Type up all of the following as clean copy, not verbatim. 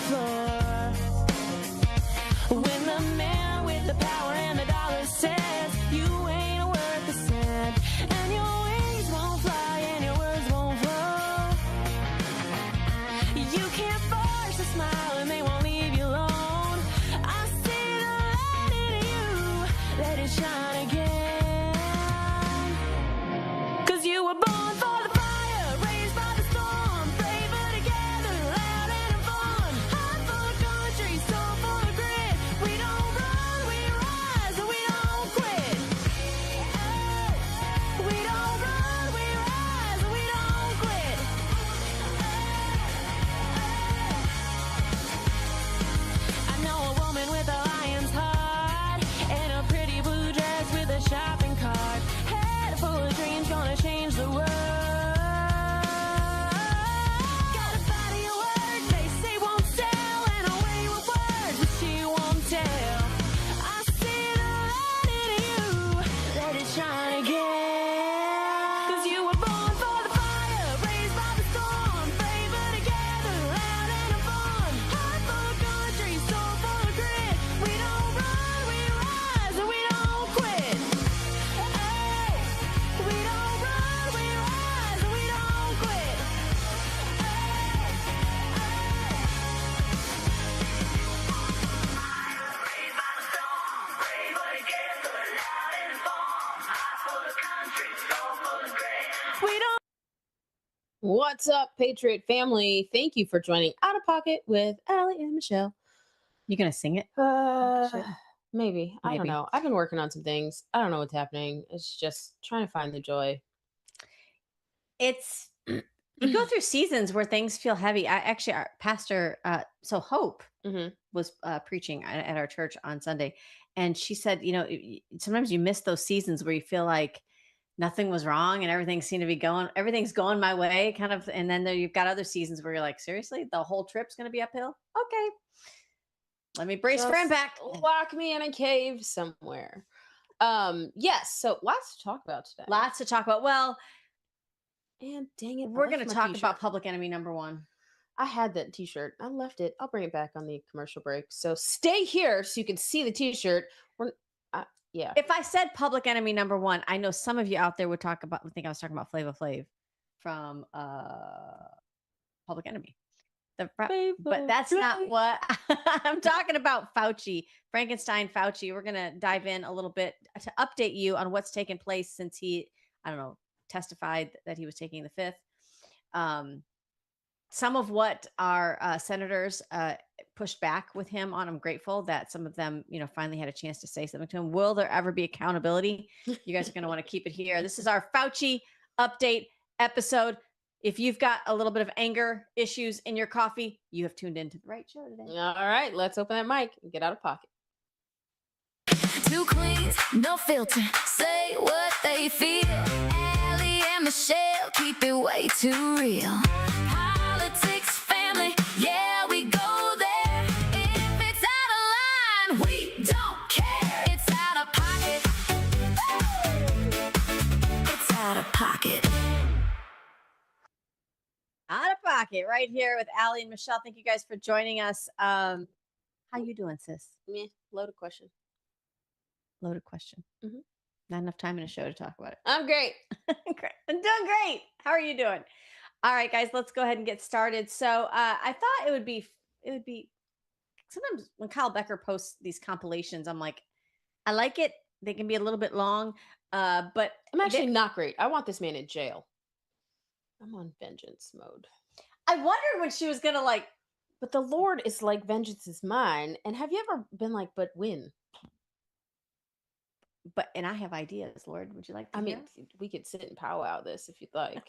floor. When the man with the power and the dollar says you ain't worth a cent, and your wings won't fly and your words won't flow, you can't force a smile and they won't leave you alone. I see the light in you, let it shine again. 'Cause you were born for the fire, raised by the storm, braver together, loud and fun. Heart full of country, soul full of grit. We don't run, we rise, and we don't quit. We don't run, we rise, and we don't quit. I know a woman with a lion's heart and a pretty blue dress with a shopping cart. Head full of dreams, gonna change the world. Got a body of work they say won't sell, and a way with words that she won't tell. I see the light in you, let it shine again. 'Cause you were born for the fire, raised by the storm, braver together, loud and fun. Heart full of country, soul full of grit. We don't run, we rise, and we don't quit. We don't run, we rise, and we don't quit. We don't. What's up, Patriot family? Thank you for joining Out of Pocket with Allie and Michelle. You gonna sing it? Shit. Maybe. I don't Maybe. know. I've been working on some things. I don't know what's happening. It's just trying to find the joy. It's you go through seasons where things feel heavy. Our pastor, so Hope Mhm. was preaching at our church on Sunday, and she said, sometimes you miss those seasons where you feel like nothing was wrong and everything seemed to be everything's going my way, kind of. And then you've got other seasons where you're like, seriously, the whole trip's going to be uphill. Okay, let me brace for Just impact. lock me in a cave somewhere. Yes. So lots to talk about today. Lots to talk about. Well, And dang it, I we're left going to my talk t-shirt. about Public Enemy #1. I had that t-shirt. I left it. I'll bring it back on the commercial break. So stay here so you can see the t-shirt. Yeah. If I said Public Enemy #1, I know some of you out there would think I was talking about Flava Flav from Public Enemy. But that's not what I'm talking about. Fauci, Frankenstein Fauci. We're going to dive in a little bit to update you on what's taken place since he, testified that he was taking the fifth. Some of what our senators pushed back with him on. I'm grateful that some of them, finally had a chance to say something to him. Will there ever be accountability? You guys are going to want to keep it here. This is our Fauci update episode. If you've got a little bit of anger issues in your coffee, you have tuned into the right show today. All right, let's open that mic and get out of pocket. Two queens, no filter, say what they feel. Allie and Michelle keep it way too real. Politics, family, yeah, we go there. If it's out of line, we don't care. It's out of pocket. It's out of pocket. Out of pocket, right here with Allie and Michelle. Thank you guys for joining us. How you doing, sis? Meh, loaded question. Loaded question. Mhm. Not enough time in a show to talk about it. I'm great. Great. I'm doing great. How are you doing? All right, guys, let's go ahead and get started. So I thought it would be sometimes when Kyle Becker posts these compilations, I'm like, I like it. They can be a little bit long, but I'm actually not great. I want this man in jail. I'm on vengeance mode. I wondered when she was gonna But the Lord is like, vengeance is mine. And have you ever been like, but when? and I have ideas, Lord. Would you like to hear? We could sit and powwow this if you'd like.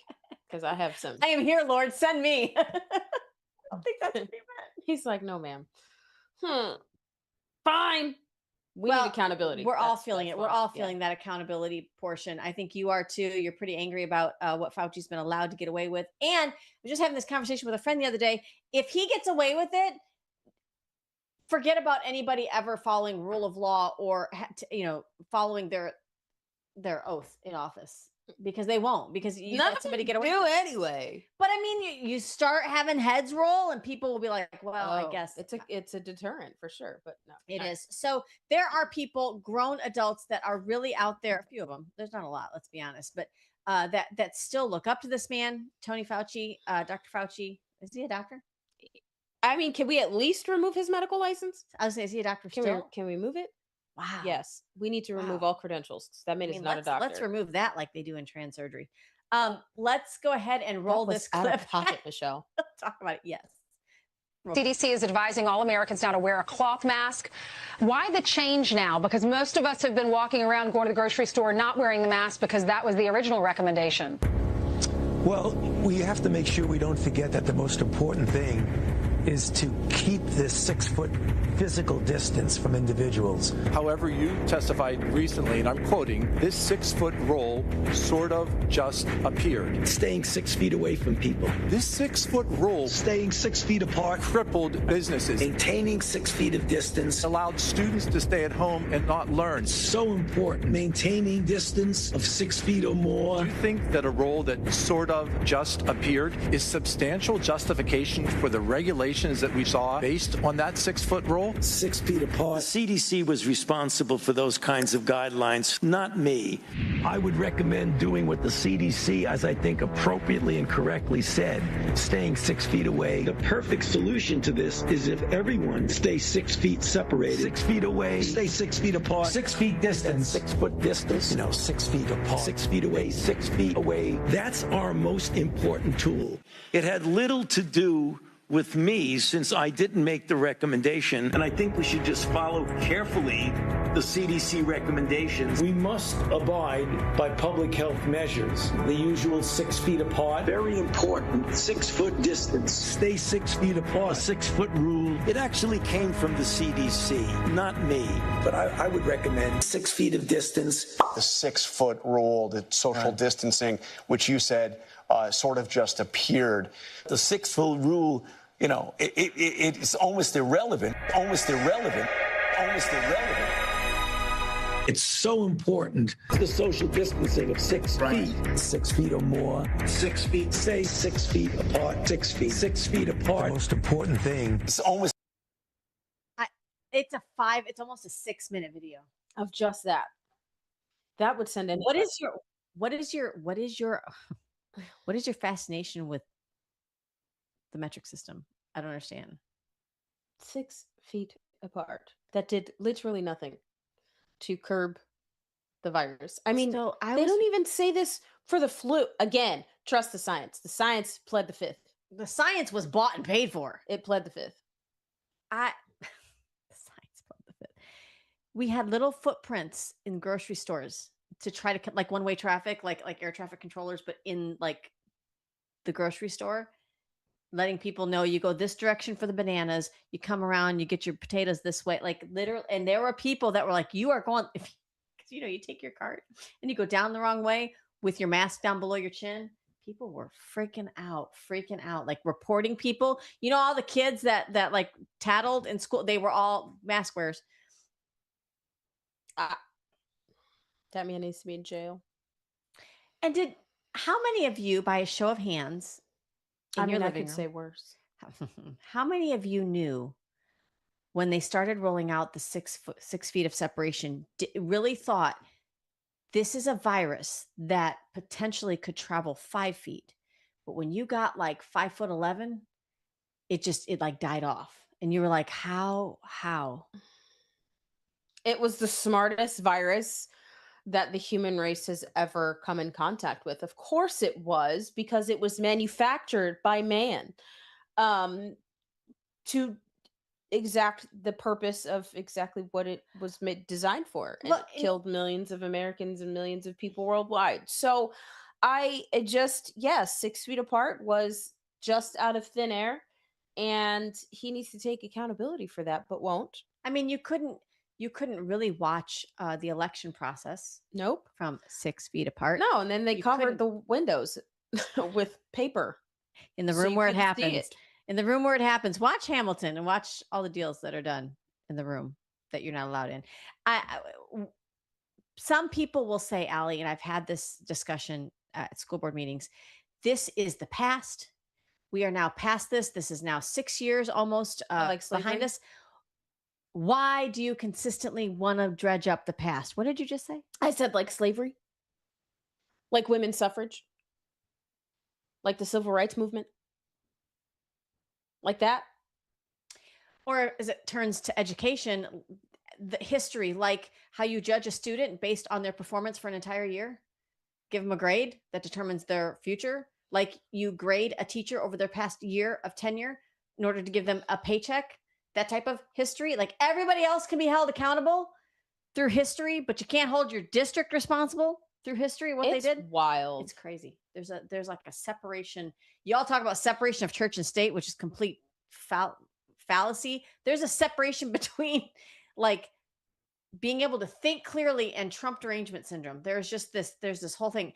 Because I have some. I am here, Lord. Send me. I don't think that's what he meant. He's like, no, ma'am. Fine. We need accountability. We're all feeling it. We're all feeling that accountability portion. I think you are too. You're pretty angry about what Fauci's been allowed to get away with. And I was just having this conversation with a friend the other day. If he gets away with it, forget about anybody ever following rule of law or following their oath in office. because they won't, because you None let of somebody them get away do with it. anyway. But I mean, you start having heads roll and people will be like, well, I Oh, guess it's a deterrent for sure, but no. it All right. is. So there are people, grown adults, that are really out there. A few of them. There's not a lot, let's be honest, but that still look up to this man, Tony Fauci, Dr. Fauci. Is he a doctor? I mean, can we at least remove his medical license? I was saying, is he a doctor Can still? we remove it? Wow. Yes, we need to remove Wow. all credentials. That man I is mean, not a doctor. let's remove that like they do in trans surgery. Let's go ahead and That roll was this out clip. of pocket, Michelle. Talk about it. Yes. CDC is advising all Americans now to wear a cloth mask. Why the change now? Because most of us have been walking around, going to the grocery store, not wearing the mask because that was the original recommendation. Well, we have to make sure we don't forget that the most important thing is to keep this 6-foot physical distance from individuals. However, you testified recently, and I'm quoting, this 6-foot rule sort of just appeared. Staying 6 feet away from people. This 6-foot rule Staying 6 feet apart. crippled businesses, Maintaining 6 feet of distance. allowed students to stay at home and not learn. So important. Maintaining distance of 6 feet or more. Do you think that a rule that sort of just appeared is substantial justification for the regulations that we saw based on that 6-foot rule? 6 feet apart. The CDC was responsible for those kinds of guidelines, not me. I would recommend doing what the CDC, as I think appropriately and correctly said, staying 6 feet away. The perfect solution to this is if everyone stays 6 feet separated. 6 feet away, stay 6 feet apart. 6 feet distance. 6 foot distance. 6 feet apart. 6 feet away, 6 feet away. That's our most important tool. It had little to do with me, since I didn't make the recommendation, and I think we should just follow carefully the CDC recommendations. We must abide by public health measures. The usual 6 feet apart. Very important. 6 foot distance. Stay 6 feet apart. A 6-foot rule. It actually came from the CDC, not me. But I would recommend 6 feet of distance. The 6-foot rule, the social distancing, which you said sort of just appeared. The 6-foot rule, it's almost irrelevant. Almost irrelevant. Almost irrelevant. It's so important. The social distancing of 6 feet. 6 feet or more. 6 feet. Stay 6 feet apart. 6 feet. 6 feet apart. The most important thing. It's almost. It's almost a 6-minute video. Of just that. That would send in. What is your fascination with the metric system? I don't understand. 6 feet apart? That did literally nothing to curb the virus. I mean, So they don't even say this for the flu. Again, trust the science. The science pled the fifth. The science was bought and paid for. It pled the fifth. The science pled the fifth. We had little footprints in grocery stores to try to like one-way traffic, like air traffic controllers, but in like the grocery store, letting people know you go this direction for the bananas, you come around, you get your potatoes this way, like literally. And there were people that were like, you are going, because you take your cart and you go down the wrong way with your mask down below your chin. People were freaking out, like reporting people. All the kids that like tattled in school, they were all mask wearers. That man needs to be in jail. And how many of you, by a show of hands, in your I living could room, say worse. how many of you knew when they started rolling out the 6 feet of separation, really thought this is a virus that potentially could travel 5 feet? But when you got like 5'11", it like died off. And you were like, how? It was the smartest virus that the human race has ever come in contact with. Of course it was, because it was manufactured by man to exact the purpose of exactly what it was designed for. And it killed millions of Americans and millions of people worldwide. So 6 feet apart was just out of thin air, and he needs to take accountability for that, but won't. I mean, you couldn't really watch the election process. Nope. From 6 feet apart. No, and then they covered the windows with paper. In the room where it happens. In the room where it happens. Watch Hamilton and watch all the deals that are done in the room that you're not allowed in. some people will say, Allie, and I've had this discussion at school board meetings, this is the past. We are now past this. This is now 6 years almost Like behind slavery? us. Why do you consistently want to dredge up the past? What did you just say? I said like slavery, like women's suffrage, like the civil rights movement, like that. Or as it turns to education, the history, like how you judge a student based on their performance for an entire year, give them a grade that determines their future. Like you grade a teacher over their past year of tenure in order to give them a paycheck, that type of history. Like everybody else can be held accountable through history, but you can't hold your district responsible through history, what It's they did. wild. It's crazy. There's like a separation. Y'all talk about separation of church and state, which is complete fallacy. There's a separation between like being able to think clearly and Trump derangement syndrome. There's this whole thing.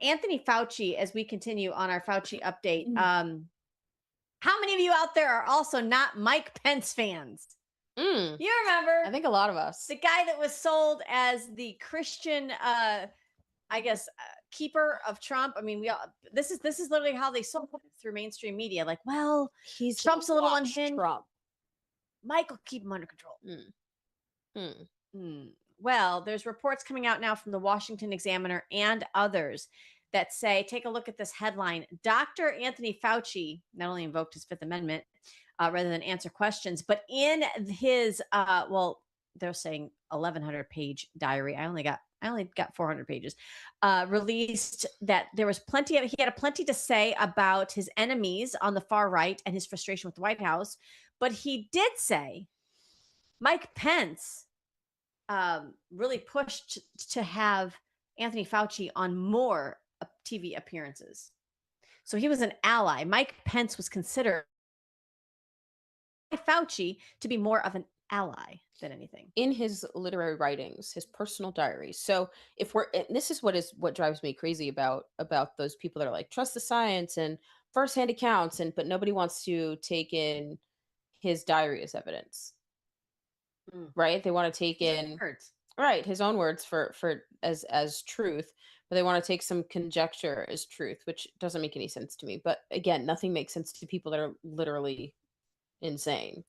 Anthony Fauci, as we continue on our Fauci update, how many of you out there are also not Mike Pence fans? You remember? I think a lot of us. The guy that was sold as the Christian, I guess, keeper of Trump. I mean, this is literally how they sold it through mainstream media. Like, well, Trump's a little unhinged. Trump. Mike will keep him under control. Well, there's reports coming out now from the Washington Examiner and others that say, take a look at this headline. Dr. Anthony Fauci not only invoked his Fifth Amendment rather than answer questions, but in his, they're saying 1,100 page diary. I only got 400 pages, released that there was he had plenty to say about his enemies on the far right and his frustration with the White House. But he did say Mike Pence really pushed to have Anthony Fauci on more TV appearances. So he was an ally. Mike Pence was considered by Fauci to be more of an ally than anything. In his literary writings, his personal diaries. So this is what drives me crazy about those people that are like, trust the science and firsthand accounts, but nobody wants to take in his diary as evidence. Right? They want to take in his own words for as truth, but they want to take some conjecture as truth, which doesn't make any sense to me. But again, nothing makes sense to people that are literally insane.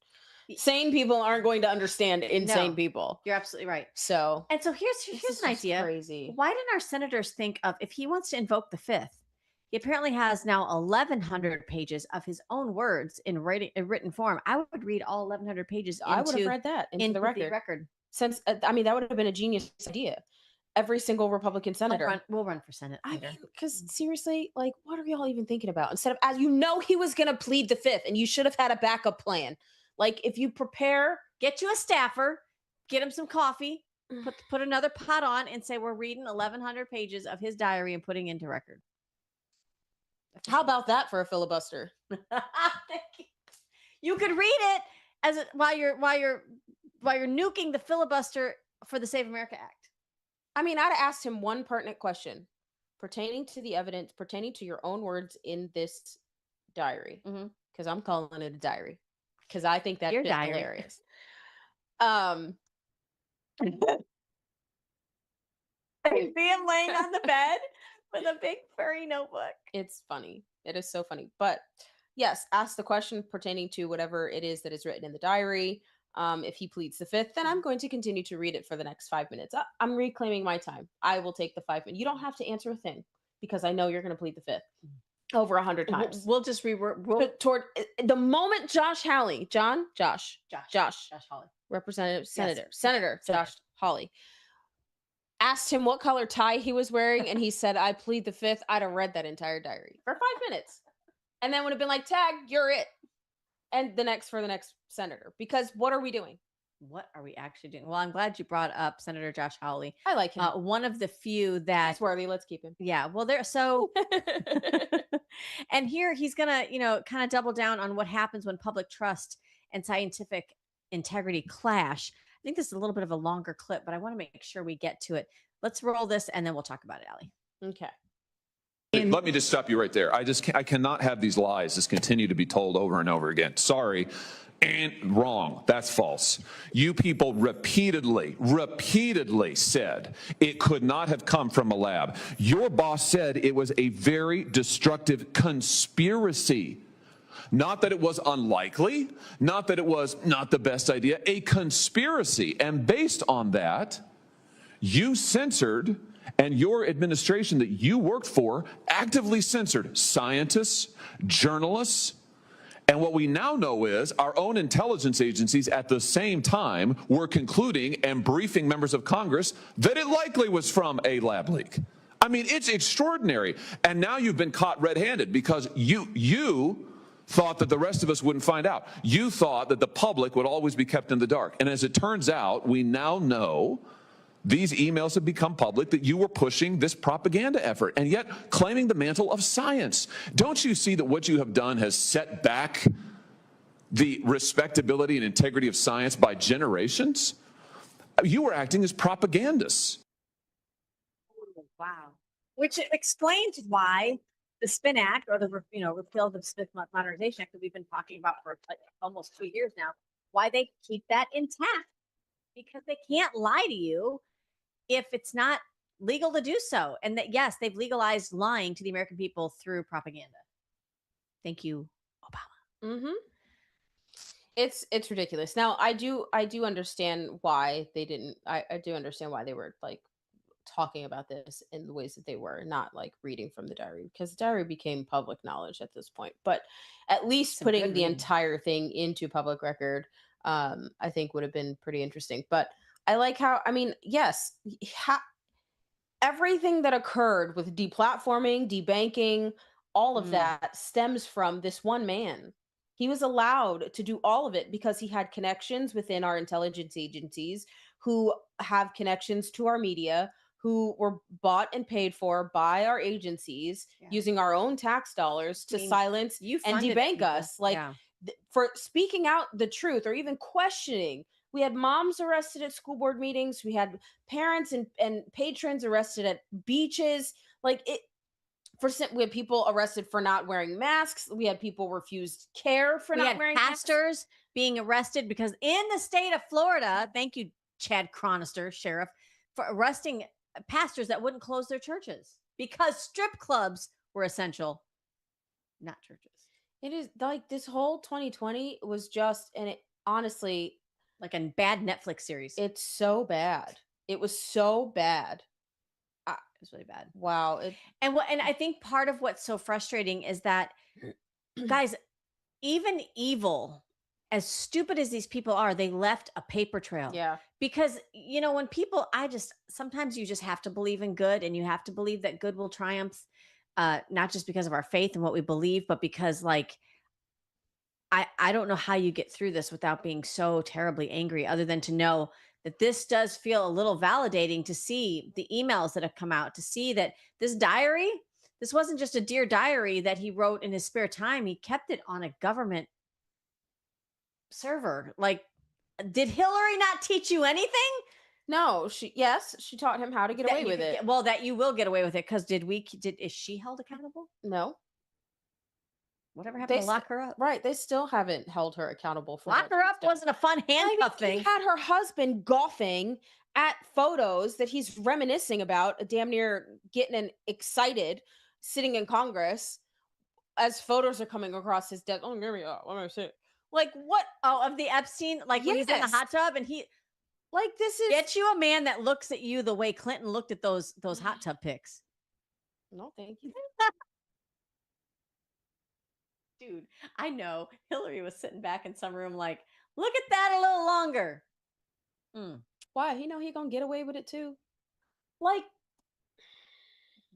Sane people aren't going to understand insane people. You're absolutely right. So here's an idea. Crazy. Why didn't our senators think of, if he wants to invoke the Fifth, he apparently has now 1,100 pages of his own words in written form. I would read all 1,100 pages. I would have read that into the record. Since that would have been a genius idea. Every single Republican senator. We'll run for Senate later. Because seriously, like, what are y'all even thinking about? Instead of, as you know, he was going to plead the Fifth, and you should have had a backup plan. Like, if you prepare, get you a staffer, get him some coffee, put another pot on, and say we're reading 1,100 pages of his diary and putting into record. How about that for a filibuster? You could read it while you're nuking the filibuster for the Save America Act. I mean, I'd have asked him one pertinent question pertaining to the evidence, pertaining to your own words in this diary, because I'm calling it a diary. Because I think that's hilarious. I see him laying on the bed with a big furry notebook. It's funny. It is so funny. But yes, ask the question pertaining to whatever it is that is written in the diary. If he pleads the Fifth, then I'm going to continue to read it for the next 5 minutes. I'm reclaiming my time. I will take the 5 minutes. You don't have to answer a thing because I know you're going to plead the Fifth. Over 100 times. We'll just toward the moment Josh Hawley, Josh Hawley, Senator Josh Hawley asked him what color tie he was wearing, and he said, "I plead the Fifth." I'd have read that entire diary for 5 minutes, and then would have been like, "Tag, you're it," and the next senator. Because what are we doing? What are we actually doing? Well, I'm glad you brought up Senator Josh Hawley. I like him. One of the few that's worthy. Let's keep him. Yeah. Well, and here he's gonna, kind of double down on what happens when public trust and scientific integrity clash. I think this is a little bit of a longer clip, but I want to make sure we get to it. Let's roll this, and then we'll talk about it, Allie. Okay. Let me just stop you right there. I cannot have these lies just continue to be told over and over again. Sorry. And wrong. That's false. You people repeatedly said it could not have come from a lab. Your boss said it was a very destructive conspiracy. Not that it was unlikely, not that it was not the best idea, a conspiracy. And based on that, you censored, and your administration that you worked for actively censored scientists, journalists. And what we now know is our own intelligence agencies at the same time were concluding and briefing members of Congress that it likely was from a lab leak. I mean, it's extraordinary. And now you've been caught red-handed because you thought that the rest of us wouldn't find out. You thought that the public would always be kept in the dark. And as it turns out, we now know these emails have become public that you were pushing this propaganda effort and yet claiming the mantle of science. Don't you see that what you have done has set back the respectability and integrity of science by generations? You were acting as propagandists. Wow. Which explains why the Spin Act, or the repeal of the Smith Modernization Act that we've been talking about for like almost 2 years now, why they keep that intact, because they can't lie to you if it's not legal to do so. And that, yes, they've legalized lying to the American people through propaganda. Thank you, Obama. Mm-hmm. It's ridiculous. Now, I do understand why they didn't. I do understand why they were like talking about this in the ways that they were, not like reading from the diary, because the diary became public knowledge at this point. But at least Some putting good the reading. entire thing into public record, I think would have been pretty interesting. But I like how, I mean, yes, everything that occurred with deplatforming, debanking, all of that stems from this one man. He was allowed to do all of it because he had connections within our intelligence agencies who have connections to our media, who were bought and paid for by our agencies using our own tax dollars to silence and funded debank people. us. Like for speaking out the truth or even questioning. We had moms arrested at school board meetings. We had parents and patrons arrested at beaches. Like it, we had people arrested for not wearing masks. We had people refused care for not wearing masks. Pastors being arrested because in the state of Florida, thank you, Chad Chronister, sheriff, for arresting pastors that wouldn't close their churches because strip clubs were essential, not churches. It is like this whole 2020 was just, and it honestly, like a bad Netflix series. It's so bad. It was so bad. It was really bad. Wow. And I think part of what's so frustrating is that, guys, even evil, as stupid as these people are, they left a paper trail. Yeah. Because, when people, sometimes you just have to believe in good, and you have to believe that good will triumph, not just because of our faith and what we believe, but because like, I don't know how you get through this without being so terribly angry, other than to know that this does feel a little validating to see the emails that have come out, to see that this diary, this wasn't just a Dear Diary that he wrote in his spare time. He kept it on a government server. Like, did Hillary not teach you anything? No, she taught him how to get away with it. Well, that you will get away with it, because is she held accountable? No. Whatever happened to lock her up? Right. They still haven't held her accountable for lock her up. Wasn't a fun handcuff thing. He had her husband golfing at photos that he's reminiscing about, damn near getting excited, sitting in Congress as photos are coming across his desk. Oh, give me that. Let me see. Like what? Oh, of the Epstein, like when he's in the hot tub and he, like, this is, get you a man that looks at you the way Clinton looked at those hot tub pics. No, thank you. Dude, I know Hillary was sitting back in some room like, look at that a little longer. Why? He know he gonna get away with it too. Like,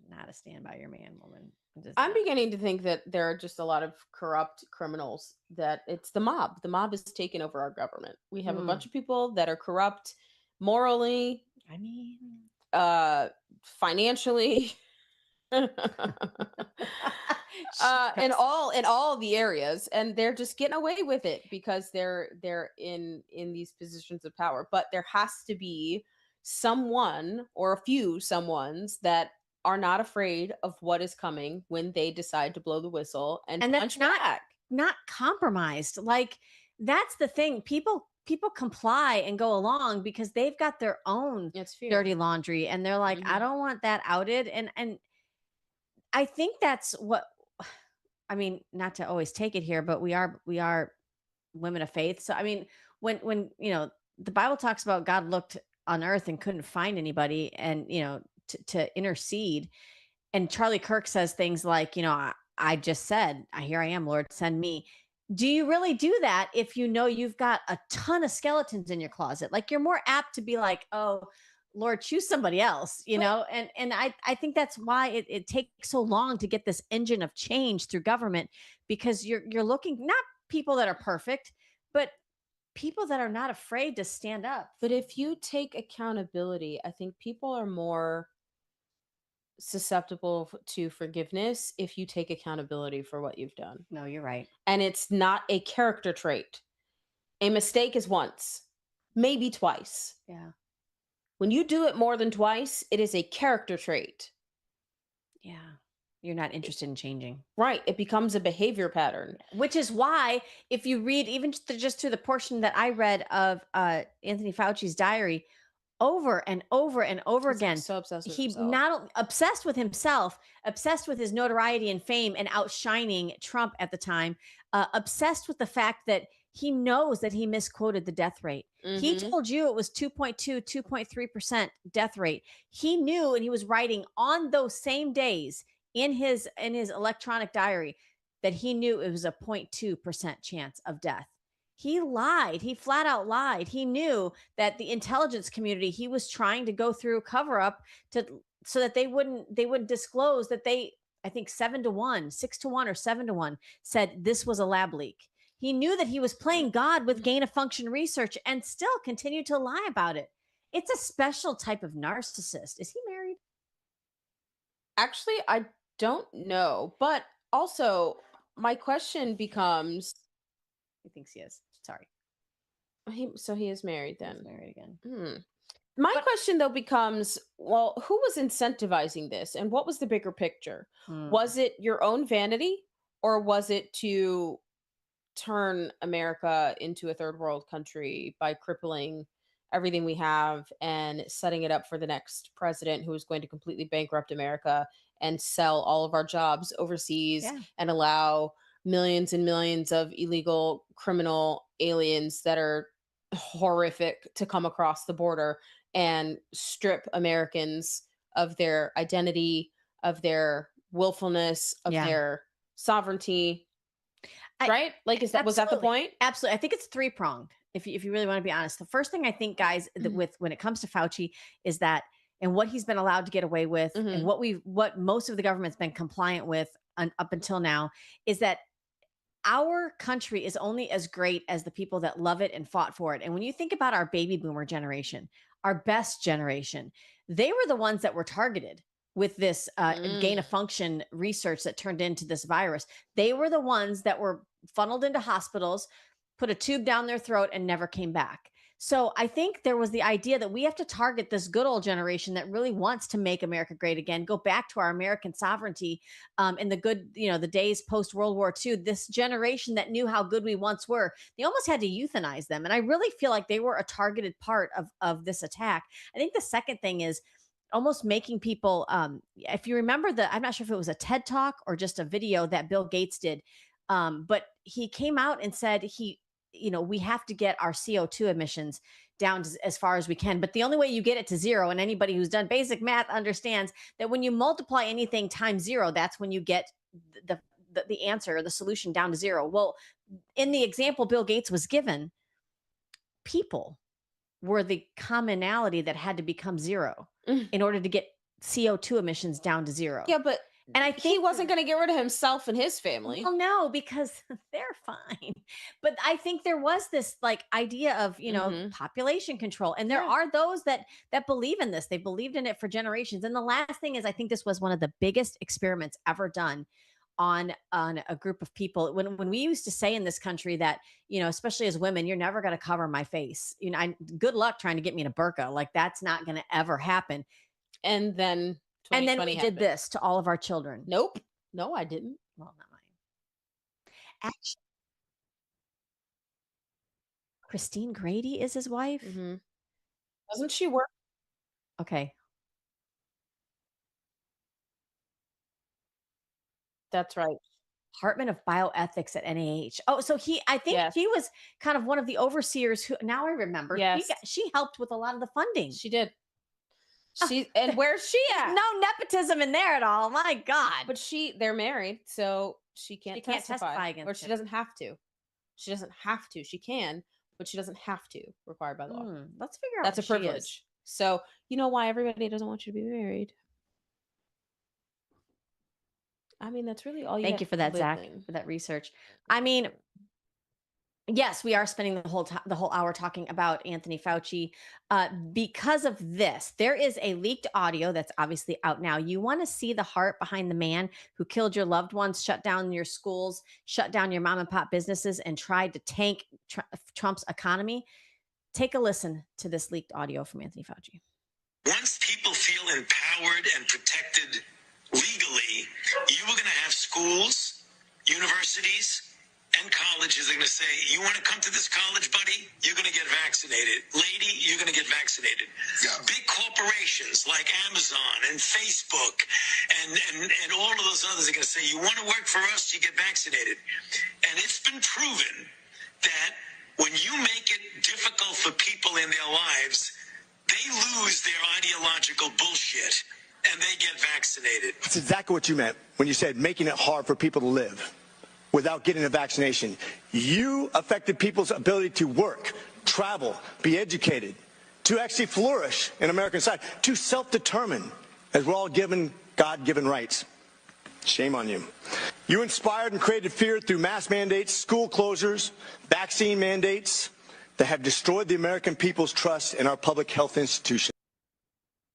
not a stand by your man, woman. I'm beginning to think that there are just a lot of corrupt criminals, that it's the mob. The mob is taking over our government. We have a bunch of people that are corrupt morally, financially, in all the areas, and they're just getting away with it because they're in these positions of power. But there has to be someone or a few someones that are not afraid of what is coming when they decide to blow the whistle and punch that's back. not compromised. Like, that's the thing. People comply and go along because they've got their own It's fear. dirty laundry, and they're like, I Mhm. don't want that outed. And I think that's what, I mean, not to always take it here, but we are women of faith. So I mean, when the Bible talks about God looked on earth and couldn't find anybody, and to intercede, and Charlie Kirk says things like, I just said, here I am, Lord, send me. Do you really do that if you know you've got a ton of skeletons in your closet? Like, you're more apt to be like, oh, Lord, choose somebody else, and I think that's why it takes so long to get this engine of change through government, because you're looking, not people that are perfect, but people that are not afraid to stand up. But if you take accountability, I think people are more susceptible to forgiveness if you take accountability for what you've done. No, you're right. And it's not a character trait. A mistake is once, maybe twice. Yeah. When you do it more than twice, it is a character trait. Yeah. You're not interested in changing. Right. It becomes a behavior pattern. Which is why, if you read even just through the portion that I read of Anthony Fauci's diary, over and over and over He's, like, again, so obsessed with he himself. not only obsessed with himself, obsessed with his notoriety and fame and outshining Trump at the time, obsessed with the fact that he knows that he misquoted the death rate. He Mhm. told you it was 2.2, 2.3% death rate. He knew, and he was writing on those same days in his electronic diary, that he knew it was a 0.2% chance of death. He lied. He flat out lied. He knew that the intelligence community, he was trying to go through cover up so that they wouldn't disclose that they, I think 7-1, 6-1, or 7-1 said this was a lab leak. He knew that he was playing God with gain of function research and still continued to lie about it. It's a special type of narcissist. Is he married? Actually, I don't know. But also, my question becomes, He thinks he is. Sorry. so he is married He's then. married again. My question though becomes, well, who was incentivizing this and what was the bigger picture? Hmm. Was it your own vanity, or was it to turn America into a third world country by crippling everything we have and setting it up for the next president who is going to completely bankrupt America and sell all of our jobs overseas Yeah. and allow millions and millions of illegal criminal aliens that are horrific to come across the border and strip Americans of their identity, of their willfulness, of Yeah. their sovereignty, I- right? Like, was that the Absolutely. point? Absolutely. I think it's three-pronged. If you really want to be honest, the first thing I think, guys, that with when it comes to Fauci, is that, and what he's been allowed to get away with, and what most of the government's been compliant with up until now, is that our country is only as great as the people that love it and fought for it. And when you think about our baby boomer generation, our best generation, they were the ones that were targeted with this gain of function research that turned into this virus. They were the ones that were funneled into hospitals, put a tube down their throat, and never came back. So I think there was the idea that we have to target this good old generation that really wants to make America great again, go back to our American sovereignty, in the good, the days post World War II. This generation that knew how good we once were, they almost had to euthanize them. And I really feel like they were a targeted part of this attack. I think the second thing is almost making people, if you remember I'm not sure if it was a TED talk or just a video that Bill Gates did, but he came out and said we have to get our CO2 emissions down as far as we can. But the only way you get it to zero, and anybody who's done basic math understands that when you multiply anything times zero, that's when you get the answer, the solution down to zero. Well, in the example Bill Gates was given, people were the commonality that had to become zero in order to get CO2 emissions down to zero. Yeah, but And I he think wasn't going to get rid of himself and his family. Well, no, because they're fine. But I think there was this idea of, population control. And there are those that believe in this. They believed in it for generations. And the last thing is, I think this was one of the biggest experiments ever done on a group of people. When we used to say in this country that, especially as women, you're never going to cover my face. Good luck trying to get me in a burqa. Like, that's not going to ever happen. And then we happened. did this to all of our children. Nope. No, I didn't. Well, not mine. Actually, Christine Grady is his wife. Mm-hmm. Doesn't she work? Okay. That's right. Department of Bioethics at NIH. Oh, so I think Yes. he was kind of one of the overseers who, now I remember, Yes. she helped with a lot of the funding. She did. And where's she at? No nepotism in there at all. My God. But they're married, so she can't testify against or she him. doesn't have to. She doesn't have to. She can, but she doesn't have to. Required by law. Let's figure out. That's a what she is. privilege. So you know why everybody doesn't want you to be married. I mean, that's really all you. Thank you for that, Zach, for that research. I mean, yes, we are spending the whole hour talking about Anthony Fauci because of this. There is a leaked audio that's obviously out now. You want to see the heart behind the man who killed your loved ones, shut down your schools, shut down your mom and pop businesses, and tried to tank Trump's economy. Take a listen to this leaked audio from Anthony Fauci. Once people feel empowered and protected legally, you are going to have schools, universities, and colleges are going to say, you want to come to this college, buddy? You're going to get vaccinated. Lady, you're going to get vaccinated. Yeah. Big corporations like Amazon and Facebook and all of those others are going to say, you want to work for us, you get vaccinated. And it's been proven that when you make it difficult for people in their lives, they lose their ideological bullshit and they get vaccinated. That's exactly what you meant when you said making it hard for people to live without getting a vaccination. You affected people's ability to work, travel, be educated, to actually flourish in American society, to self-determine, as we're all given God-given rights. Shame on you. You inspired and created fear through mass mandates, school closures, vaccine mandates that have destroyed the American people's trust in our public health institutions.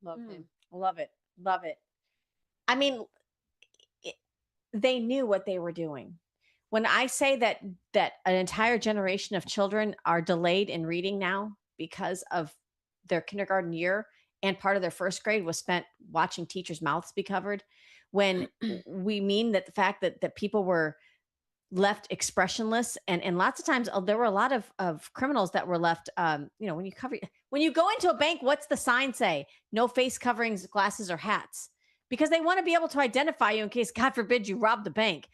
Love him. Love it. Love it. I mean, they knew what they were doing. When I say that an entire generation of children are delayed in reading now because of their kindergarten year, and part of their first grade was spent watching teachers' mouths be covered, when we mean that the fact that people were left expressionless, and lots of times there were a lot of criminals that were left, when you go into a bank, what's the sign say? No face coverings, glasses, or hats, because they want to be able to identify you in case, God forbid, you rob the bank.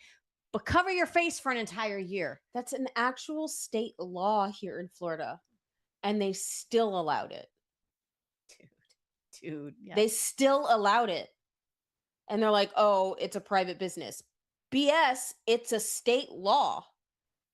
But cover your face for an entire year. That's an actual state law here in Florida, and they still allowed it. Dude, yes. They still allowed it. And they're like, oh, it's a private business. BS, it's a state law.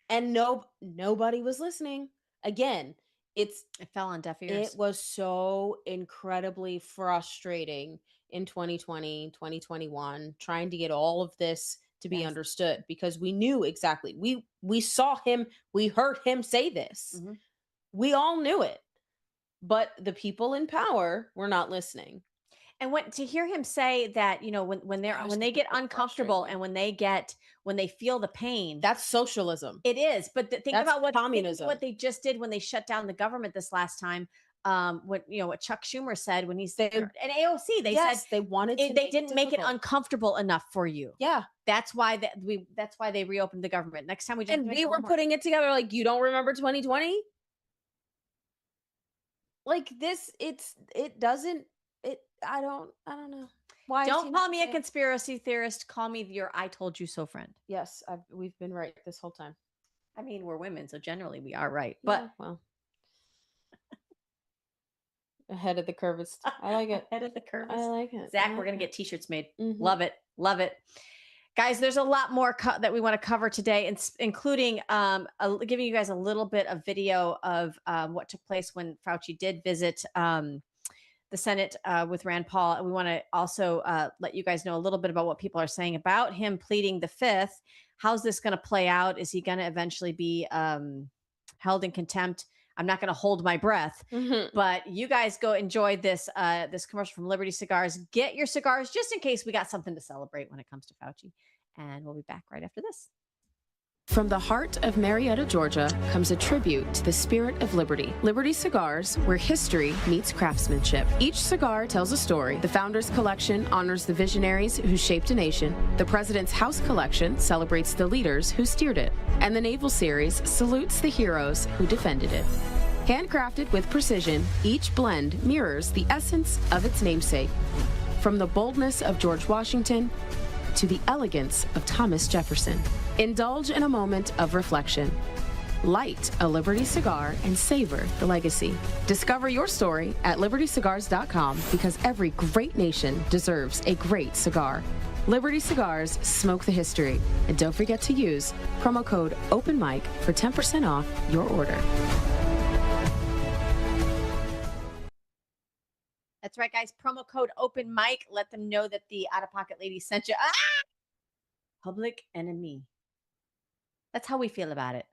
And nobody was listening. Again, it fell on deaf ears. It was so incredibly frustrating in 2020, 2021, trying to get all of this to be understood, because we knew exactly. We saw him, we heard him say this. Mm-hmm. We all knew it. But the people in power were not listening. And to hear him say that, when they get uncomfortable and when they feel the pain, that's socialism. It is. But think about what communism. What they just did when they shut down the government this last time. What Chuck Schumer said when he said, and AOC, they said they wanted to they didn't make it uncomfortable enough for you. Yeah, that's why they reopened the government. Next time we were putting it together like, you don't remember 2020? Like this, I don't know. Why? Don't call me a conspiracy theorist. Call me your I told you so friend. Yes, we've been right this whole time. I mean, we're women, so generally we are right. Yeah, well, ahead of the curve. I like it. Ahead of the curve. I like it. Zach, we're gonna get t-shirts made. Mm-hmm. Love it. Love it. Guys, there's a lot more that we want to cover today, including giving you guys a little bit of video of what took place when Fauci did visit the Senate with Rand Paul. And we want to also let you guys know a little bit about what people are saying about him pleading the fifth. How's this going to play out? Is he going to eventually be held in contempt? I'm not going to hold my breath, but you guys go enjoy this commercial from Liberty Cigars. Get your cigars just in case we got something to celebrate when it comes to Fauci. And we'll be back right after this. From the heart of Marietta, Georgia, comes a tribute to the spirit of liberty. Liberty Cigars, where history meets craftsmanship. Each cigar tells a story. The Founders Collection honors the visionaries who shaped a nation. The President's House Collection celebrates the leaders who steered it. And the Naval Series salutes the heroes who defended it. Handcrafted with precision, each blend mirrors the essence of its namesake. From the boldness of George Washington to the elegance of Thomas Jefferson. Indulge in a moment of reflection. Light a Liberty cigar and savor the legacy. Discover your story at libertycigars.com, because every great nation deserves a great cigar. Liberty Cigars, smoke the history. And don't forget to use promo code OpenMic for 10% off your order. That's right, guys. Promo code Open Mic. Let them know that the Out of Pocket lady sent you. Public enemy. That's how we feel about it.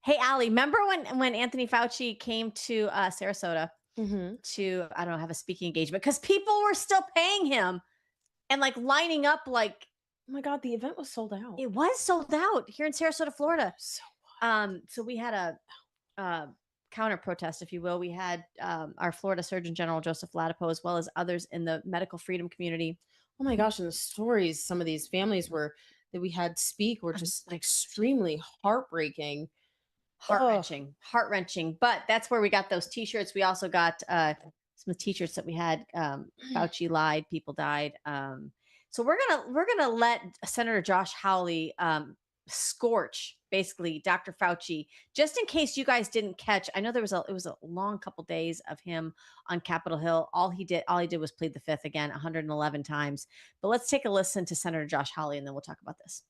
Hey, Allie, remember when Anthony Fauci came to Sarasota to, I don't know, have a speaking engagement? Because people were still paying him and like lining up like, Oh my God, the event was sold out. it was sold out here in Sarasota, Florida. So So we had a counter protest, if you will. We had our Florida Surgeon General, Joseph Ladapo, as well as others in the medical freedom community. oh my gosh, and the stories some of these families that we had speak were just extremely heartbreaking. Heart-wrenching. But that's where we got those t-shirts. We also got some t-shirts that we had. Fauci lied, people died. So we're gonna let Senator Josh Hawley scorch basically Dr. Fauci, just in case you guys didn't catch. I know it was a long couple days of him on Capitol Hill. All he did was plead the fifth again 111 times. But let's take a listen to Senator Josh Hawley, and then we'll talk about this.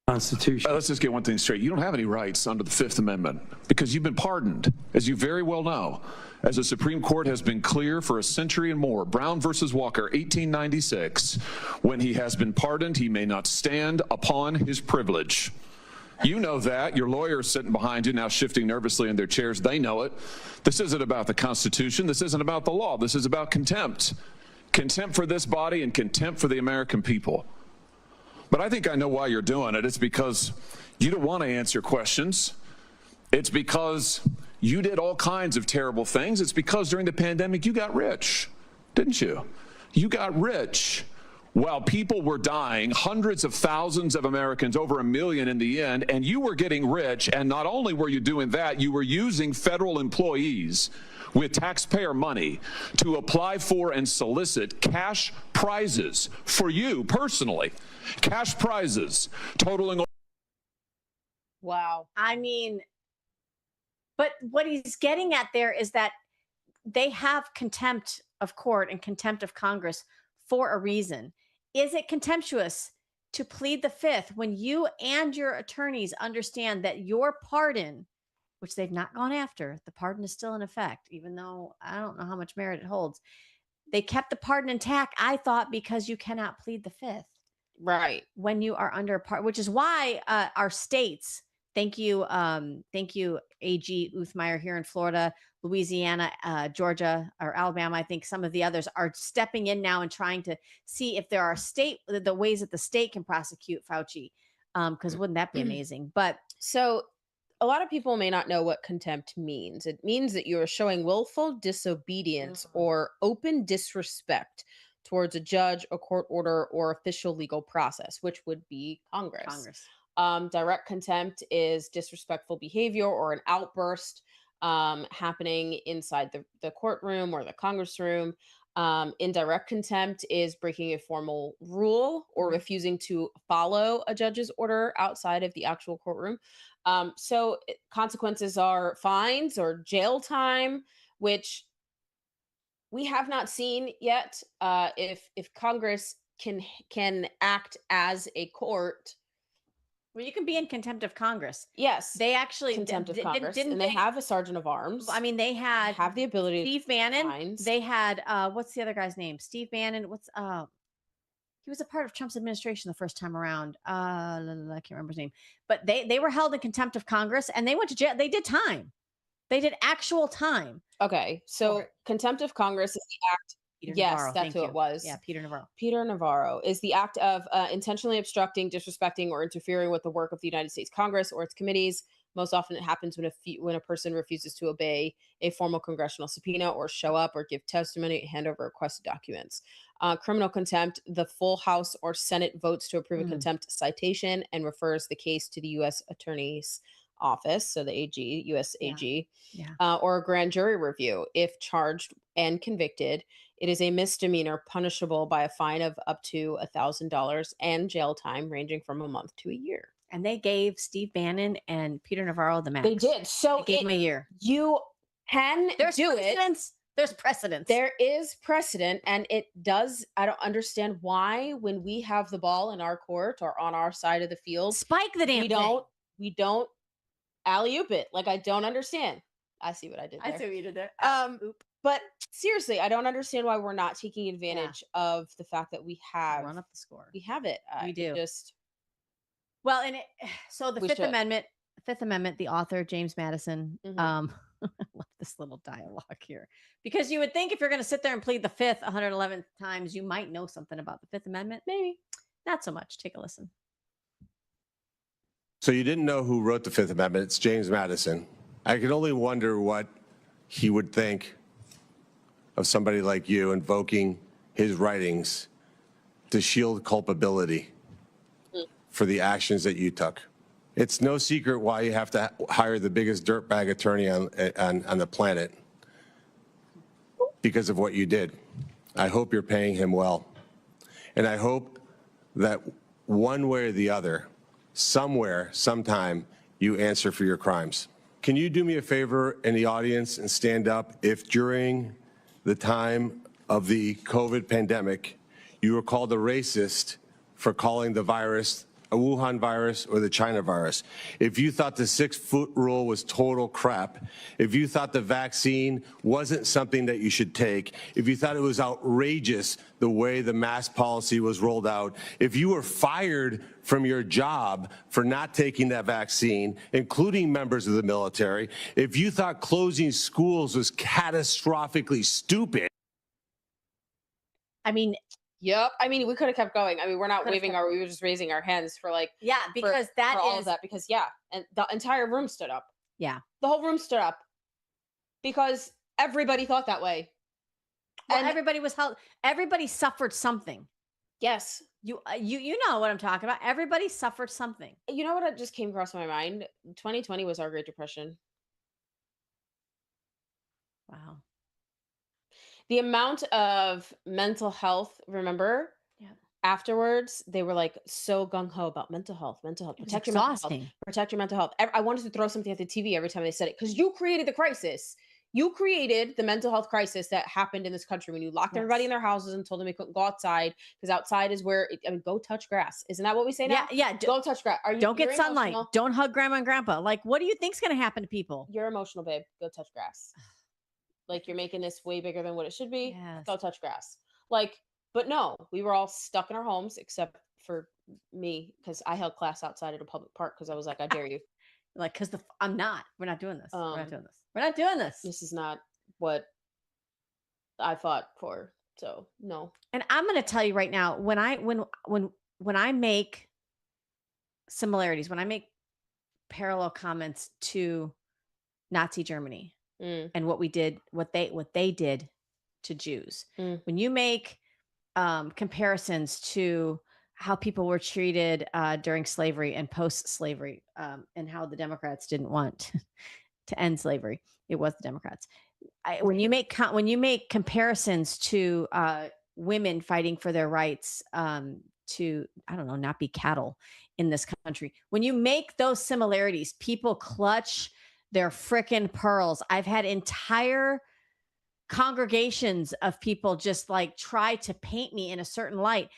Constitution. Let's just get one thing straight. You don't have any rights under the Fifth Amendment because you've been pardoned, as you very well know. As the Supreme Court has been clear for a century and more, Brown versus Walker, 1896, when he has been pardoned, he may not stand upon his privilege. You know that. Your lawyers sitting behind you now shifting nervously in their chairs. They know it. This isn't about the Constitution. This isn't about the law. This is about contempt. Contempt for this body and contempt for the American people. But I think I know why you're doing it. It's because you don't want to answer questions. It's because you did all kinds of terrible things. It's because during the pandemic, you got rich, didn't you? You got rich while people were dying, hundreds of thousands of Americans, over 1 million in the end, and you were getting rich. And not only were you doing that, you were using federal employees with taxpayer money to apply for and solicit cash prizes for you personally. Cash prizes totaling. Wow. I mean, but what he's getting at there is that they have contempt of court and contempt of Congress for a reason. Is it contemptuous to plead the fifth when you and your attorneys understand that your pardon, which they've not gone after, the pardon is still in effect, even though I don't know how much merit it holds. They kept the pardon intact, I thought, because you cannot plead the fifth. Right. When you are under a part, which is why our states, thank you, AG Uthmeyer here in Florida, Louisiana, Georgia, or Alabama, I think some of the others are stepping in now and trying to see if there are the ways that the state can prosecute Fauci, because wouldn't that be amazing? But So a lot of people may not know what contempt means. It means that you are showing willful disobedience or open disrespect towards a judge, a court order, or official legal process, which would be Congress. Direct contempt is disrespectful behavior or an outburst happening inside the courtroom or the Congress room. Indirect contempt is breaking a formal rule or refusing to follow a judge's order outside of the actual courtroom. Consequences are fines or jail time, which we have not seen yet. If Congress can act as a court. well, you can be in contempt of Congress. Yes, They actually contempt of Congress, didn't and they have a sergeant of arms. I mean, they had have the ability. Steve Bannon. fines. They had what's the other guy's name? Steve Bannon. He was a part of Trump's administration the first time around. I can't remember his name. But they were held in contempt of Congress, and they went to jail. They did time. They did actual time. Okay, so contempt of Congress is the act Peter Yes, Navarro. that's Thank who you. it was. Yeah, Peter Navarro. Peter Navarro is the act of intentionally obstructing, disrespecting, or interfering with the work of the United States Congress or its committees. Most often, it happens when a person refuses to obey a formal congressional subpoena or show up or give testimony, hand over requested documents. Criminal contempt: the full House or Senate votes to approve a contempt citation and refers the case to the U.S. Attorney's Office, so the AG, U.S. AG, or a grand jury review. If charged and convicted, it is a misdemeanor punishable by a fine of up to $1,000 and jail time ranging from a month to a year. And they gave Steve Bannon and Peter Navarro the max. They did. So they gave him a year. You can There's do precedence. There's precedence. There is precedent, and it does. I don't understand why, when we have the ball in our court or on our side of the field, spike the damn thing. We don't alley-oop it. Like, I don't understand. I see what I did there. I see what you did there. But seriously, I don't understand why we're not taking advantage of the fact that we have run up the score. We have it. We do. Well, and so the Fifth Amendment, the author James Madison. I love this little dialogue here, because you would think if you're going to sit there and plead the Fifth 111 times, you might know something about the Fifth Amendment. Maybe not so much. Take a listen. So you didn't know who wrote the Fifth Amendment. It's James Madison. I can only wonder what he would think of somebody like you invoking his writings to shield culpability for the actions that you took. It's no secret why you have to hire the biggest dirtbag attorney on the planet, because of what you did. I hope you're paying him well. And I hope that one way or the other, somewhere, sometime, you answer for your crimes. Can you do me a favor in the audience and stand up if during the time of the COVID pandemic, you were called a racist for calling the virus a Wuhan virus or the China virus? If you thought the 6-foot rule was total crap, if you thought the vaccine wasn't something that you should take, if you thought it was outrageous the way the mask policy was rolled out, if you were fired from your job for not taking that vaccine, including members of the military, if you thought closing schools was catastrophically stupid. I mean, yep. I mean, we could have kept going. I mean, we're not waving we were just raising our hands for because that for all is of that, because and the entire room stood up. Yeah. The whole room stood up because everybody thought that way. Well, and everybody was held. Everybody suffered something. Yes. You know what I'm talking about. Everybody suffered something. You know what just came across my mind? 2020 was our Great Depression. Wow. The amount of mental health, remember? Yeah. Afterwards, they were like so gung-ho about mental health. Protect your mental health. Protect your mental health. I wanted to throw something at the TV every time they said it, because you created the crisis. You created the mental health crisis that happened in this country when you locked everybody in their houses and told them they couldn't go outside, because outside is where, go touch grass. Isn't that what we say now? Yeah. Go touch grass. Don't get sunlight. Emotional? Don't hug grandma and grandpa. Like, what do you think's going to happen to people? You're emotional, babe. Go touch grass. Like, you're making this way bigger than what it should be. Yes. Go touch grass. But no, we were all stuck in our homes, except for me, because I held class outside at a public park because I was like, I dare you. Like, because we're not doing this. We're not doing this. We're not doing this. This is not what I fought for. So no. And I'm going to tell you right now, when I make similarities, when I make parallel comments to Nazi Germany and what they did to Jews, when you make comparisons to how people were treated during slavery and post-slavery, and how the Democrats didn't want to end slavery, it was the Democrats. When you make comparisons to women fighting for their rights to, I don't know, not be cattle in this country, when you make those similarities, people clutch their frickin' pearls. I've had entire congregations of people just like try to paint me in a certain light.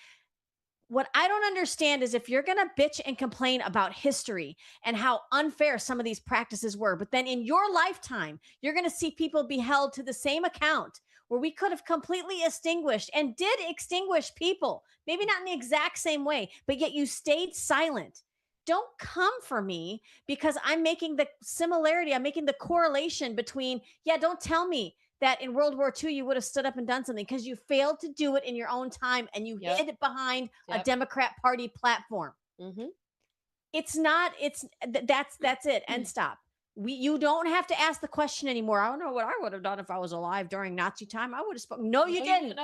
What I don't understand is if you're going to bitch and complain about history and how unfair some of these practices were, but then in your lifetime, you're going to see people be held to the same account where we could have completely extinguished and did extinguish people, maybe not in the exact same way, but yet you stayed silent. Don't come for me because I'm making the similarity. I'm making the correlation between, don't tell me that in World War II, you would have stood up and done something because you failed to do it in your own time and you Yep. hid behind a Yep. Democrat Party platform. Mm-hmm. It's not, that's it. And stop. You don't have to ask the question anymore. I don't know what I would have done if I was alive during Nazi time. I would have spoken. No, you didn't,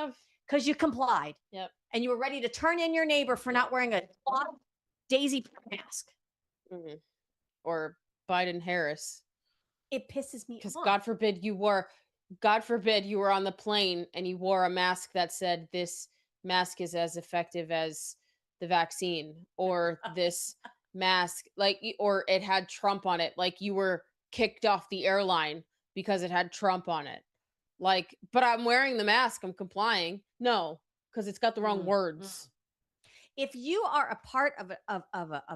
because you complied. Yep. And you were ready to turn in your neighbor for not wearing a cloth daisy mask. Mm-hmm. Or Biden Harris. It pisses me Because off. God forbid you were on the plane and you wore a mask that said this mask is as effective as the vaccine, or this mask, like, or it had Trump on it, like you were kicked off the airline because it had Trump on it. Like, but I'm wearing the mask, I'm complying. No, because it's got the wrong words. If you are a part of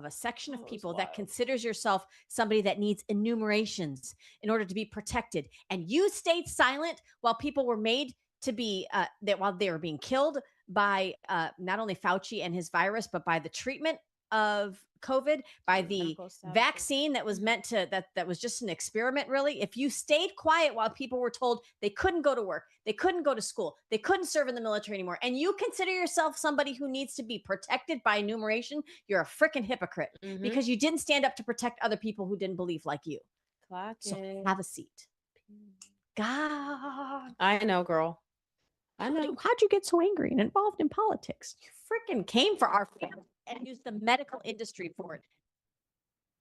a section of people that considers yourself somebody that needs enumerations in order to be protected, and you stayed silent while people were made to be that while they were being killed by not only Fauci and his virus, but by the treatment of COVID, by the vaccine that was meant to that was just an experiment, really. If you stayed quiet while people were told they couldn't go to work, they couldn't go to school, they couldn't serve in the military anymore, and you consider yourself somebody who needs to be protected by enumeration, you're a freaking hypocrite because you didn't stand up to protect other people who didn't believe like you. So have a seat. God, I know, girl. I know. How'd you get so angry and involved in politics? You freaking came for our family and used the medical industry for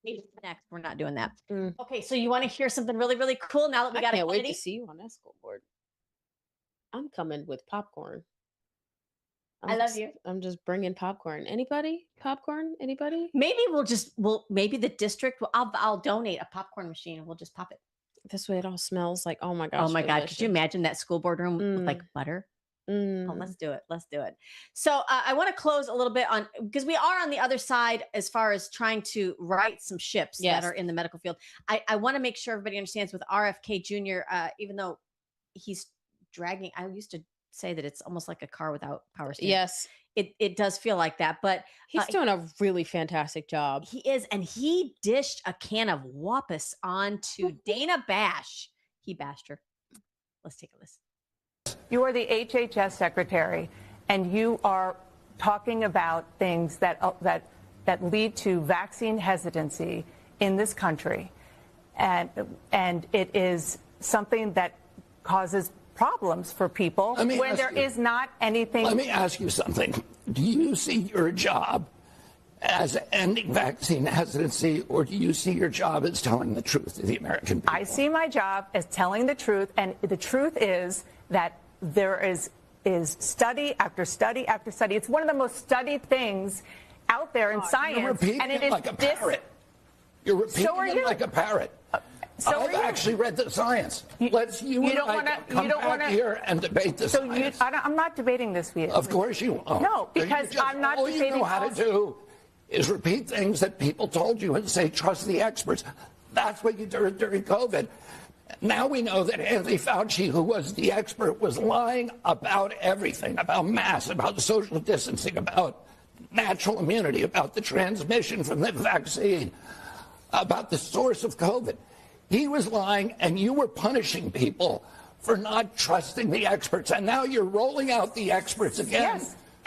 it. Next, we're not doing that. Okay, so you want to hear something really, really cool now that we got I a can't wait Kennedy? to see you on that school board. I'm coming with popcorn. I love you. I'm just bringing popcorn. Anybody? Popcorn? Anybody? Maybe maybe the district will, I'll donate a popcorn machine and we'll just pop it. This way it all smells like, oh my gosh. Oh my God. Could you imagine that school board room with like butter? Oh, let's do it. Let's do it. So I want to close a little bit on, because we are on the other side as far as trying to right some ships that are in the medical field. I want to make sure everybody understands with RFK Jr., even though he's dragging, I used to say that it's almost like a car without power steering. Yes. It does feel like that, but he's doing a really fantastic job. He is. And he dished a can of Wampus onto Dana Bash. He bashed her. Let's take a listen. You are the HHS secretary, and you are talking about things that lead to vaccine hesitancy in this country, and it is something that causes problems for people when there is not anything. Let me ask you something. Do you see your job as ending vaccine hesitancy, or do you see your job as telling the truth to the American people? I see my job as telling the truth, and the truth is that there is study after study after study. It's one of the most studied things out there in science. You're repeating and it it is like a parrot. You're repeating it like a parrot. I've actually read the science. You don't want to come back here and debate the science. I'm not debating this with you. Of course you won't. No, because I'm not all debating. All you know how to do is repeat things that people told you and say, trust the experts. That's what you did during COVID. Now we know that Anthony Fauci, who was the expert, was lying about everything, about masks, about social distancing, about natural immunity, about the transmission from the vaccine, about the source of COVID. He was lying, and you were punishing people for not trusting the experts. And now you're rolling out the experts again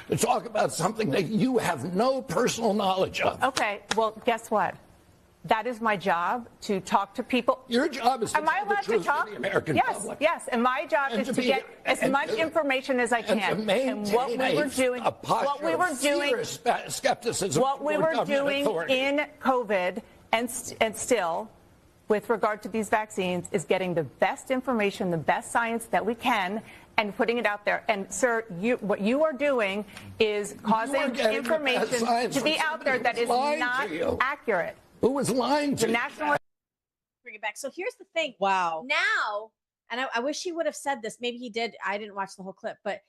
to talk about something that you have no personal knowledge of. Okay, well, guess what? That is my job, to talk to people. Your job is to Am I tell the allowed truth to talk? to the American public. Yes, and my job is to get as much information as I can. And to maintain what we were doing, a posture of fierce skepticism. What we were doing authority. in COVID and still, with regard to these vaccines, is getting the best information, the best science that we can, and putting it out there. And, sir, what you are doing is causing information to be out there that is not accurate. Who was lying to the national? Bring it back. So here's the thing. Wow. Now, and I wish he would have said this. Maybe he did. I didn't watch the whole clip, but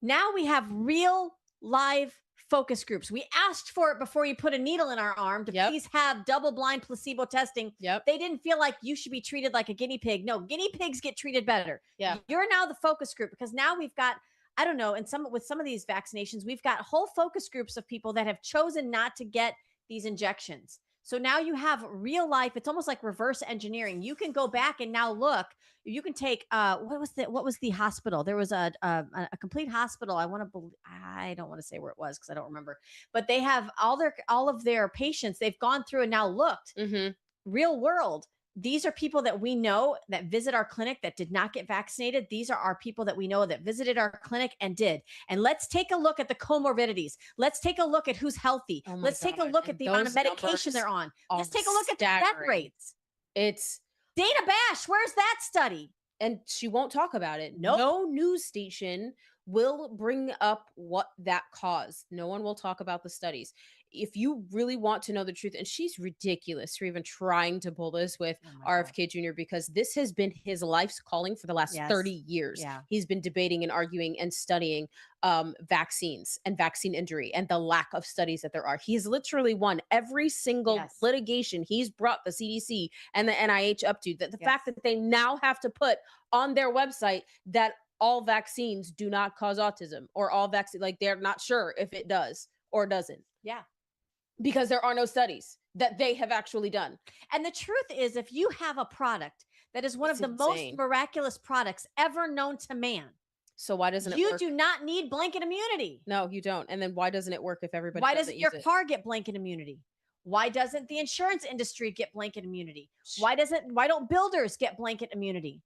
now we have real live focus groups. We asked for it before you put a needle in our arm to please have double-blind placebo testing. They didn't feel like you should be treated like a guinea pig. No, guinea pigs get treated better. You're now the focus group, because now we've got, I don't know, and with some of these vaccinations, we've got whole focus groups of people that have chosen not to get these injections. So now you have real life. It's almost like reverse engineering. You can go back and now look. You can take what was the hospital? There was a complete hospital. I don't want to say where it was because I don't remember. But they have all of their patients. They've gone through and now looked real world. These are people that we know that visit our clinic that did not get vaccinated. These are our people that we know that visited our clinic and did. And let's take a look at the comorbidities. Let's take a look at who's healthy. Oh my Let's take a God. look And at the amount of those medication numbers they're on. are Let's take a look at the death staggering. rates. It's Dana Bash, where's that study? and she won't talk about it. Nope. No news station will bring up what that caused. No one will talk about the studies. If you really want to know the truth, and she's ridiculous for even trying to pull this with RFK Jr., because this has been his life's calling for the last 30 years. Yeah. He's been debating and arguing and studying vaccines and vaccine injury and the lack of studies that there are. He's literally won every single litigation he's brought the CDC and the NIH up to. The fact that they now have to put on their website that all vaccines do not cause autism, or all vaccine, like they're not sure if it does or doesn't. Yeah. Because there are no studies that they have actually done. And the truth is, if you have a product that is one of the most miraculous products ever known to man, so why doesn't it you work? do not need blanket immunity. No, you don't. And then why doesn't it work if everybody Why doesn't doesn't your use it? car get blanket immunity? Why doesn't the insurance industry get blanket immunity? Why don't builders get blanket immunity?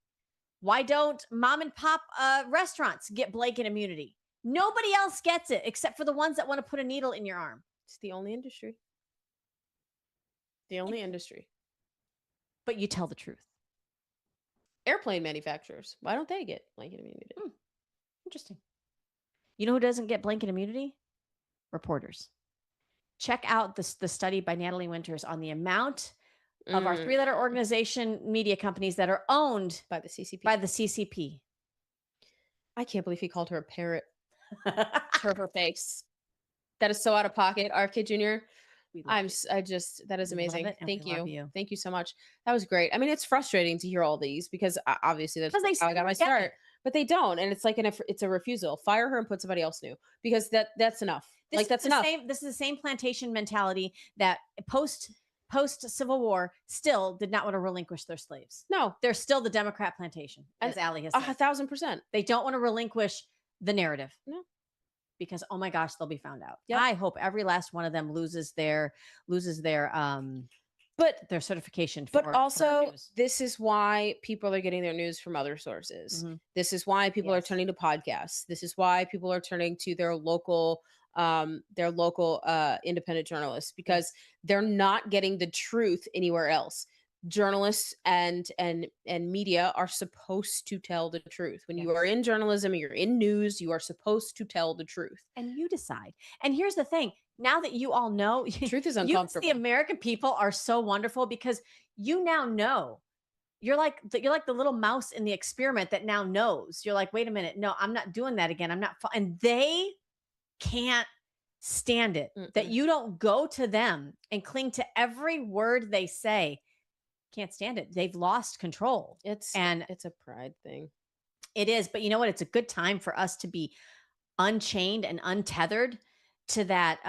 Why don't mom and pop restaurants get blanket immunity? Nobody else gets it except for the ones that want to put a needle in your arm. It's the only industry. The only industry. But you tell the truth. Airplane manufacturers, why don't they get blanket immunity? Interesting. You know who doesn't get blanket immunity? Reporters. Check out the study by Natalie Winters on the amount of our three-letter organization media companies that are owned by the CCP. I can't believe he called her a parrot to her face. That is so out of pocket, RFK Jr. That is amazing. Thank you. Thank you so much. That was great. I mean, it's frustrating to hear all these because obviously that's how I got my start, but they don't. And it's like it's a refusal. Fire her and put somebody else new, because that's enough. That's enough. This is the same plantation mentality that post Civil War still did not want to relinquish their slaves. No, they're still the Democrat plantation, as Allie has said. 1,000%. They don't want to relinquish the narrative. No. Because oh my gosh, they'll be found out. Yep. I hope every last one of them loses their certification. But also, this is why people are getting their news from other sources. This is why people are turning to podcasts. This is why people are turning to their local independent journalists, because they're not getting the truth anywhere else. Journalists and media are supposed to tell the truth. When you are in journalism, you're in news, you are supposed to tell the truth. And you decide. And here's the thing. Now that you all know, truth is uncomfortable. The American people are so wonderful because you now know. You're like the little mouse in the experiment that now knows. You're like, wait a minute. No, I'm not doing that again. I'm not. And they can't stand it that you don't go to them and cling to every word they say. Can't stand it. They've lost control. It's a pride thing. It is. But you know what? It's a good time for us to be unchained and untethered to that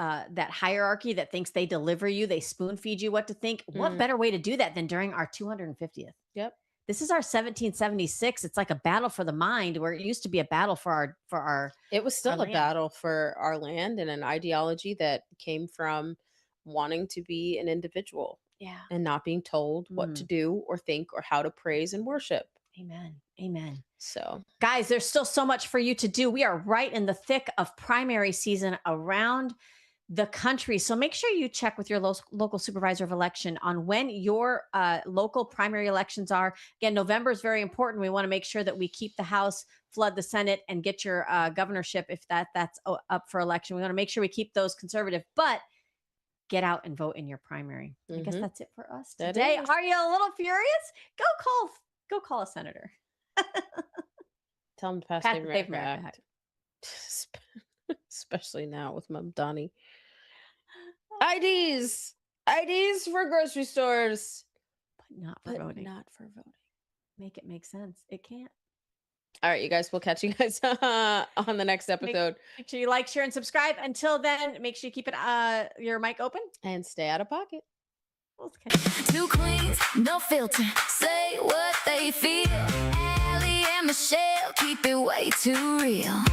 hierarchy that thinks they deliver you, they spoon feed you what to think. What better way to do that than during our 250th? Yep. This is our 1776. It's like a battle for the mind, where it used to be a battle for our It was still a battle for our land, and an ideology that came from wanting to be an individual. Yeah. And not being told what to do or think or how to praise and worship. Amen. Amen. So, guys, there's still so much for you to do. We are right in the thick of primary season around the country. So make sure you check with your local supervisor of election on when your local primary elections are. Again, November is very important. We want to make sure that we keep the House, flood the Senate, and get your governorship if that's up for election. We want to make sure we keep those conservative, but get out and vote in your primary. I guess that's it for us today. Are you a little furious? Go call a senator. Tell them to pass the Dave Merrick Act. Especially now with Mom Donnie. IDs for grocery stores, but not for voting. Make it make sense. It can't. All right, you guys, we'll catch you guys on the next episode. Make sure you like, share, and subscribe. Until then, make sure you keep your mic open and stay out of pocket. Two queens, no filter, say what they feel. Allie and Michelle keep it way too real.